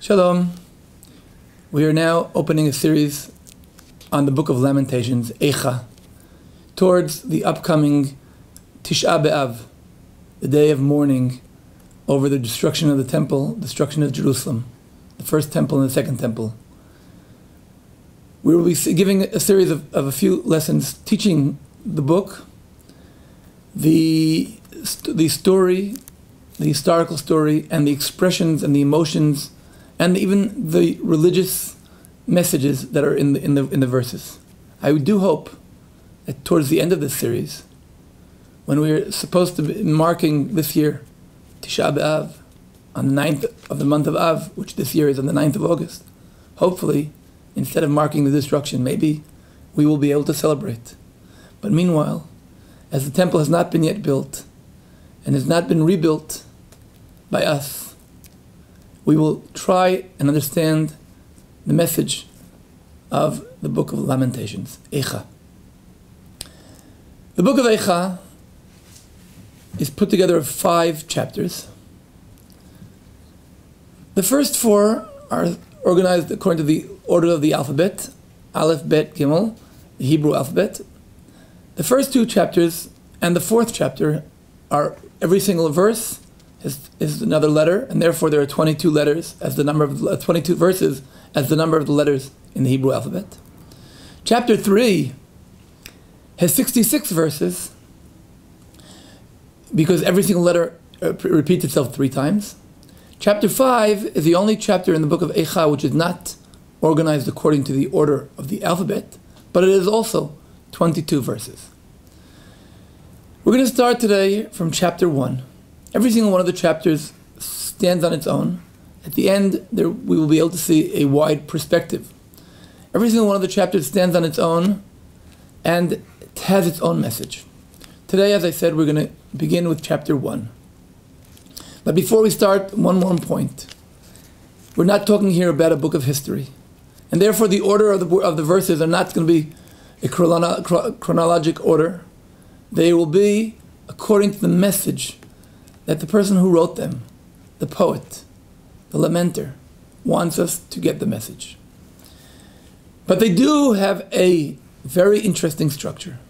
Shalom. We are now opening a series on the book of Lamentations, Eicha, towards the upcoming Tisha B'Av, the day of mourning over the destruction of the temple, destruction of Jerusalem, the first temple and the second temple. We will be giving a series of a few lessons teaching the book, the story, the historical story, and the expressions and the emotions, and even the religious messages that are in the verses. I do hope that towards the end of this series, when we're supposed to be marking this year Tisha B'Av on the 9th of the month of Av, which this year is on the 9th of August, hopefully, instead of marking the destruction, maybe we will be able to celebrate. But meanwhile, as the temple has not been yet built and has not been rebuilt by us, we will try and understand the message of the book of Lamentations, Eicha. The book of Eicha is put together of 5 chapters. The first 4 are organized according to the order of the alphabet, Aleph, Bet, Gimel, the Hebrew alphabet. The first 2 chapters and the 4th chapter are every single verse is another letter, and therefore there are 22 letters as the number of 22 verses as the number of the letters in the Hebrew alphabet. Chapter 3 has 66 verses because every single letter repeats itself 3 times. Chapter 5 is the only chapter in the book of Eicha which is not organized according to the order of the alphabet, but it is also 22 verses. We're going to start today from chapter 1. Every single one of the chapters stands on its own. At the end, we will be able to see a wide perspective. Every single one of the chapters stands on its own and it has its own message. Today, as I said, we're going to begin with chapter 1. But before we start, one more point. We're not talking here about a book of history. And therefore, the order of the verses are not going to be a chronologic order. They will be according to the message that the person who wrote them, the poet, the lamenter, wants us to get the message. But they do have a very interesting structure,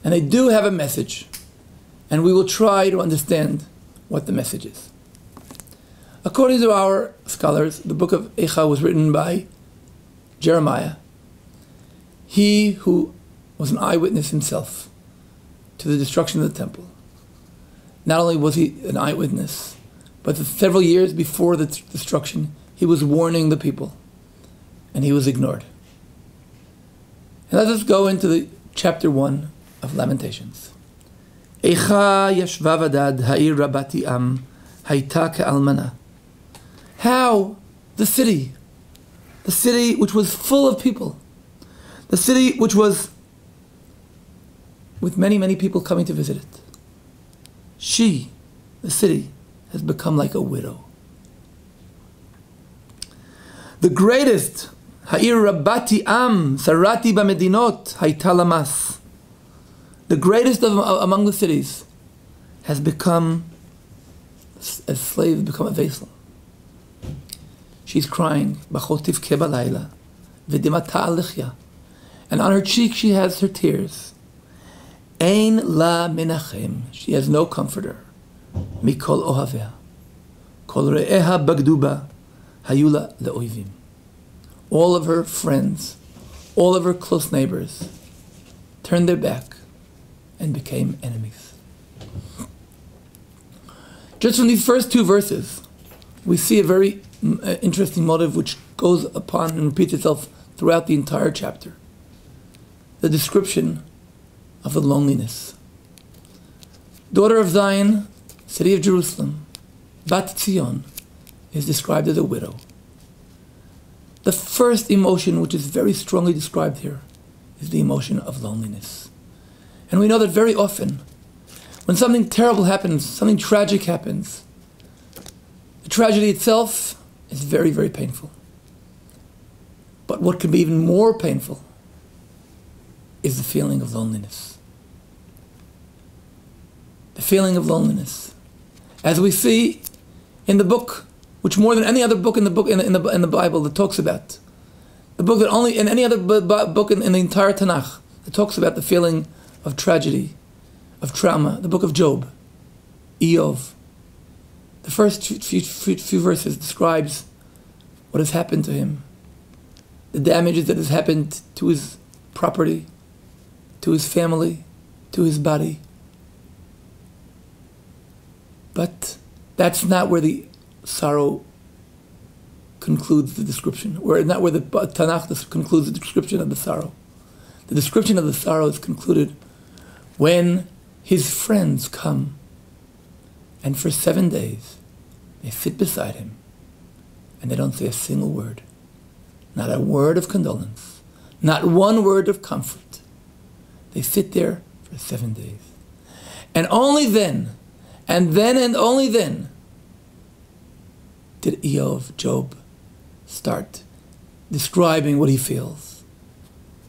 and they do have a message, and we will try to understand what the message is. According to our scholars, the book of Eicha was written by Jeremiah, he who was an eyewitness himself to the destruction of the temple. Not only was he an eyewitness, but several years before the destruction, he was warning the people, and he was ignored. And let us go into the chapter 1 of Lamentations. Eicha yashva vadad ha'ir rabati am hayta ke'almana. How the city which was full of people, the city which was with many, many people coming to visit it, she, the city, has become like a widow. The greatest, Ha'ir Rabbati Am, Sarati Bamedinot, Hayta Lamas. The greatest among the cities has become, as slaves, become a vessel. She's crying, Bachotiv Kebalayla, Vidimata Alichya. And on her cheek she has her tears. Ein la menachem, she has no comforter. Mikol ohavea, kol re'eha bagduba, hayula le'oivim. All of her friends, all of her close neighbors, turned their back and became enemies. Just from these first 2 verses, we see a very interesting motive which goes upon and repeats itself throughout the entire chapter. The description of the loneliness. Daughter of Zion, city of Jerusalem, Bat Zion, is described as a widow. The first emotion which is very strongly described here is the emotion of loneliness. And we know that very often, when something terrible happens, something tragic happens, the tragedy itself is very, very painful. But what can be even more painful is the feeling of loneliness. The feeling of loneliness. As we see in the book which more than any other book in the Bible that talks about, the book that only in any other book in the entire Tanakh that talks about the feeling of tragedy, of trauma, the book of Job, Eov. The first few verses describes what has happened to him, the damages that has happened to his property, to his family, to his body. But that's not where the sorrow concludes the description, not where the Tanakh concludes the description of the sorrow. The description of the sorrow is concluded when his friends come and for 7 days they sit beside him and they don't say a single word, not a word of condolence, not one word of comfort. They sit there for 7 days. And only then, and only then, did Job, start describing what he feels.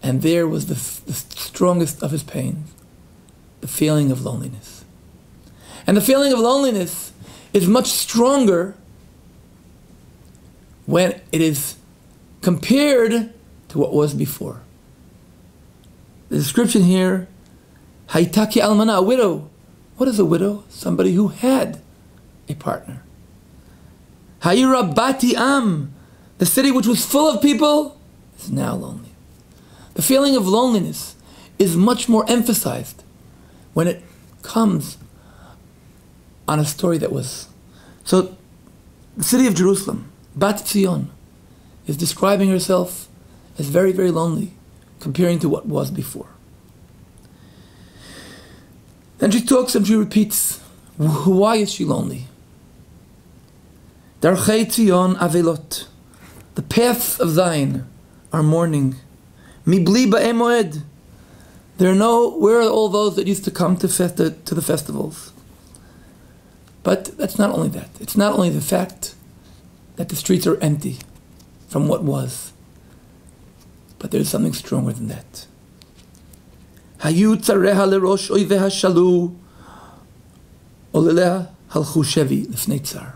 And there was the strongest of his pains, the feeling of loneliness. And the feeling of loneliness is much stronger when it is compared to what was before. The description here, Haitaki almana, a widow. What is a widow? Somebody who had a partner. Hayira bati am, the city which was full of people, is now lonely. The feeling of loneliness is much more emphasized when it comes on a story that was. So, the city of Jerusalem, Bat Zion, is describing herself as very, very lonely, comparing to what was before. Then she talks and she repeats, why is she lonely? Darchei Zion avelot, the paths of Zion are mourning. Mibli ba'e moed, where are all those that used to come to the festivals? But that's not only that. It's not only the fact that the streets are empty from what was, but there's something stronger than that. Hayu tzareha lerosh oiveha shalu, oleleha halchu shevi lifnei tzar.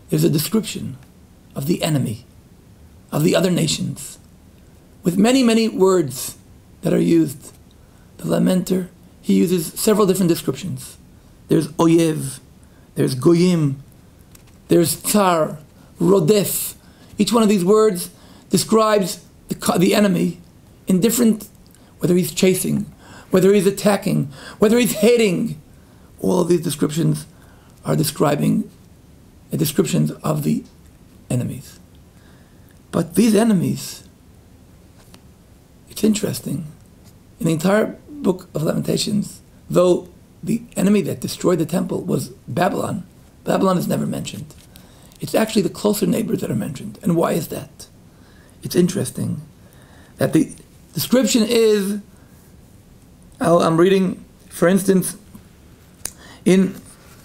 There's a description of the enemy, of the other nations, with many, many words that are used. The lamenter, he uses several different descriptions. There's oyev, there's goyim, there's tsar, rodef. Each one of these words describes the enemy in different, whether he's chasing, whether he's attacking, whether he's hating. All of these descriptions are describing the descriptions of the enemies. But these enemies, it's interesting, in the entire book of Lamentations, though the enemy that destroyed the temple was Babylon, Babylon is never mentioned. It's actually the closer neighbors that are mentioned. And why is that? It's interesting that the description is, I'm reading, for instance, in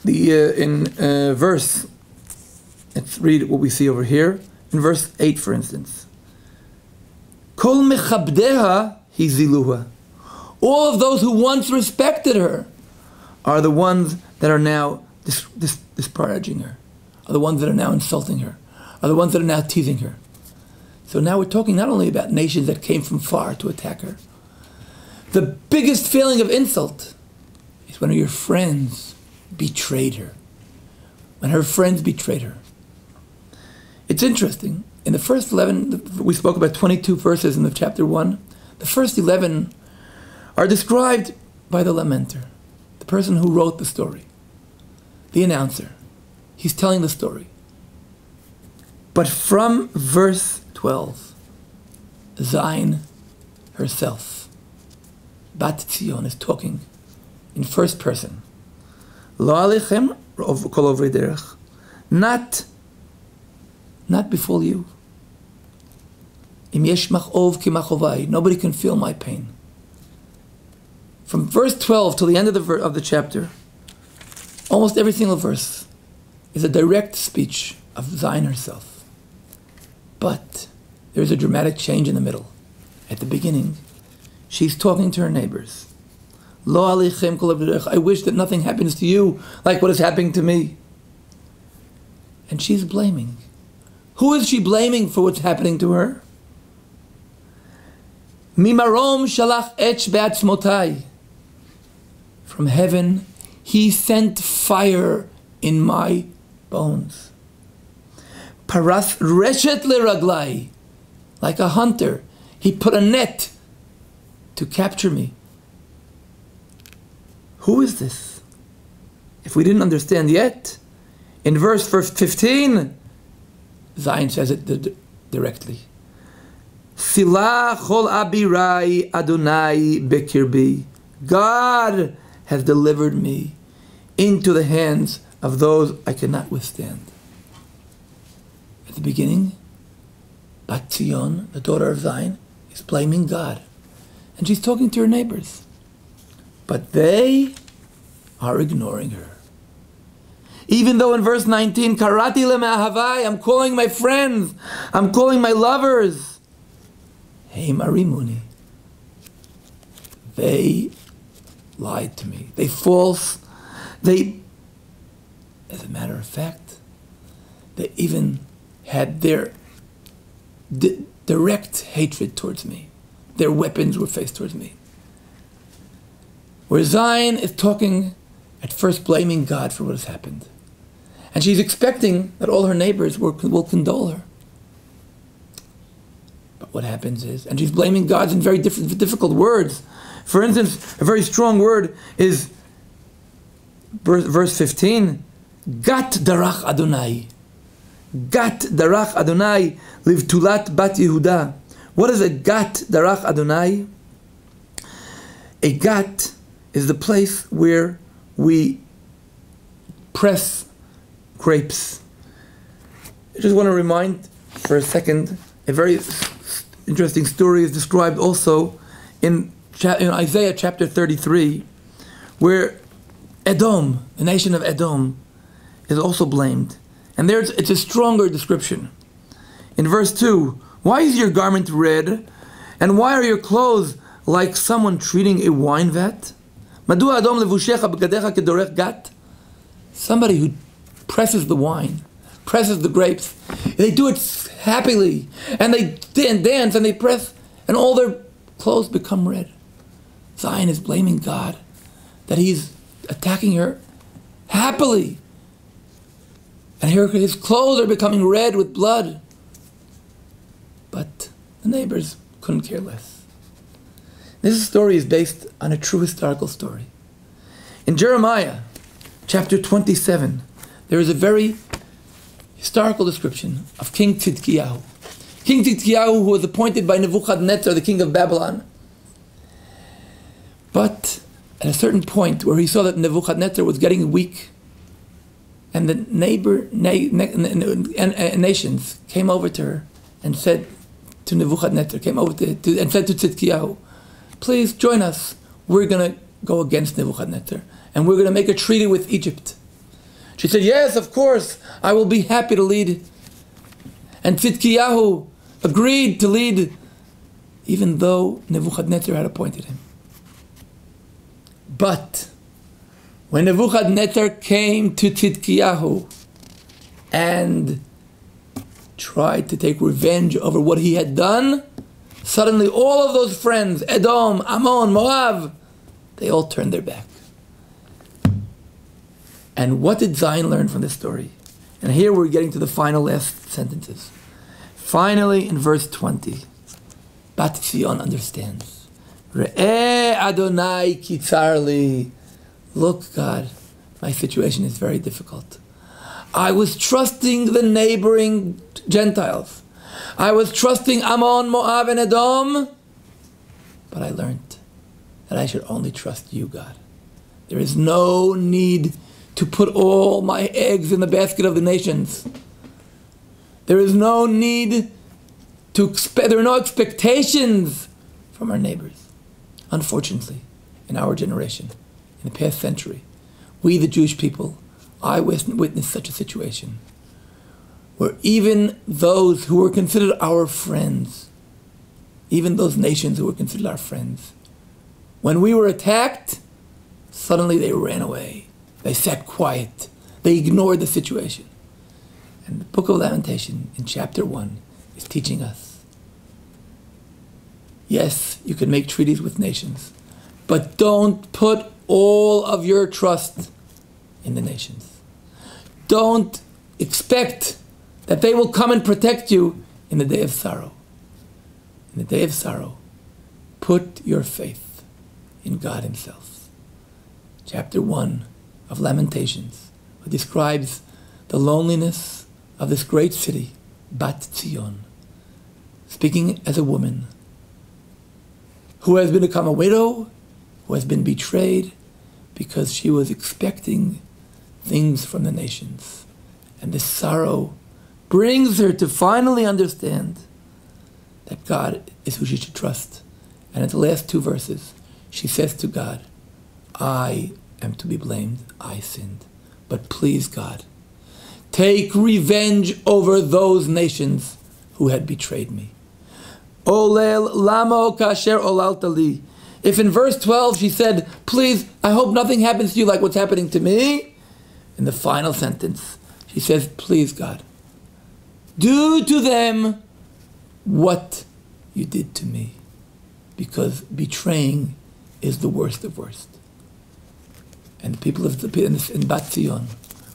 the verse, let's read what we see over here, in verse 8, for instance. Kol mechabdeha hiziluha. All of those who once respected her are the ones that are now disparaging her, are the ones that are now insulting her, are the ones that are now teasing her. So now we're talking not only about nations that came from far to attack her. The biggest feeling of insult is when your friends betrayed her. When her friends betrayed her. It's interesting. In the first 11, we spoke about 22 verses in the chapter 1. The first 11 are described by the lamenter, the person who wrote the story, the announcer. He's telling the story. But from verse 12, Zion herself, Bat Zion, is talking in first person. Lo alechem kol ovrei derech, not before you. Im yesh machov ki machovai, nobody can feel my pain. From verse 12 till the end of the chapter, almost every single verse is a direct speech of Zion herself. But there's a dramatic change in the middle. At the beginning, she's talking to her neighbors. Lo alechem kol ovrei derech, I wish that nothing happens to you like what is happening to me. And she's blaming. Who is she blaming for what's happening to her? Mimarom shalach etch be'atzmotai. From heaven, he sent fire in my bones. Paras reshet leraglai. Like a hunter, he put a net to capture me. Who is this? If we didn't understand yet, in verse 15, Zion says it directly. Sila chol abirai Adonai bekirbi. God has delivered me into the hands of those I cannot withstand. At the beginning, Bat Zion, the daughter of Zion, is blaming God. And she's talking to her neighbors. But they are ignoring her. Even though in verse 19, Karati le'me'ahavai, I'm calling my friends, I'm calling my lovers. Hey Marimuni. They lied to me. They false. They, as a matter of fact, they even had their direct hatred towards me. Their weapons were faced towards me. Where Zion is talking, at first blaming God for what has happened. And she's expecting that all her neighbors will condole her. But what happens is, and she's blaming God in very difficult words. For instance, a very strong word is verse 15, Gat darach Adonai. Gat darach Adonai livtulat bat Yehudah. What is a gat darach Adonai? A gat is the place where we press grapes. I just want to remind for a second, a very interesting story is described also in Isaiah chapter 33, where Edom, the nation of Edom, is also blamed. And there it's a stronger description. In verse 2, why is your garment red? And why are your clothes like someone treating a wine vat? Madua Adom levushecha b'gadecha kedorech gat? Somebody who presses the wine, presses the grapes, they do it happily, and they dance and they press, and all their clothes become red. Zion is blaming God that he's attacking her happily. And here his clothes are becoming red with blood. But the neighbors couldn't care less. This story is based on a true historical story. In Jeremiah chapter 27, there is a very historical description of King Tzidkiyahu. King Tzidkiyahu, who was appointed by Nebuchadnezzar, the king of Babylon. But at a certain point where he saw that Nebuchadnezzar was getting weak, and the nations came over to her and said to Nebuchadnezzar, and said to Tzidkiyahu, please join us. We're going to go against Nebuchadnezzar, and we're going to make a treaty with Egypt. She said, yes, of course, I will be happy to lead. And Tzidkiyahu agreed to lead, even though Nebuchadnezzar had appointed him. But when Nebuchadnezzar came to Tzidkiyahu and tried to take revenge over what he had done, suddenly all of those friends, Edom, Ammon, Moab, they all turned their back. And what did Zion learn from this story? And here we're getting to the final last sentences. Finally, in verse 20, Bat Zion understands. Re'eh Adonai kitzarli. Look, God, my situation is very difficult. I was trusting the neighboring Gentiles. I was trusting Ammon, Moab, and Edom. But I learned that I should only trust you, God. There is no need to put all my eggs in the basket of the nations. There is no need there are no expectations from our neighbors. Unfortunately, in our generation, in the past century, we, the Jewish people, I witnessed such a situation where even those who were considered our friends, even those nations who were considered our friends, when we were attacked, suddenly they ran away. They sat quiet. They ignored the situation. And the book of Lamentations in chapter 1 is teaching us, yes, you can make treaties with nations, but don't put all of your trust in the nations. Don't expect that they will come and protect you in the day of sorrow. In the day of sorrow, put your faith in God himself. Chapter 1 of Lamentations describes the loneliness of this great city, Bat Zion, speaking as a woman who has become a widow, who has been betrayed because she was expecting things from the nations. And this sorrow brings her to finally understand that God is who she should trust. And in the last 2 verses, she says to God, I am to be blamed, I sinned. But please, God, take revenge over those nations who had betrayed me. Olel lamo kasher olaltali. If in verse 12 she said, please, I hope nothing happens to you like what's happening to me, in the final sentence, she says, please, God, do to them what you did to me, because betraying is the worst of worst. And the people of in Bat Zion,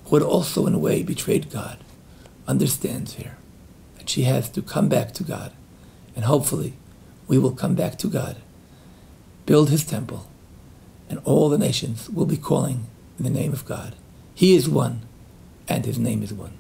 who had also in a way betrayed God, understands here that she has to come back to God, and hopefully we will come back to God, build his temple, and all the nations will be calling in the name of God. He is one, and his name is one.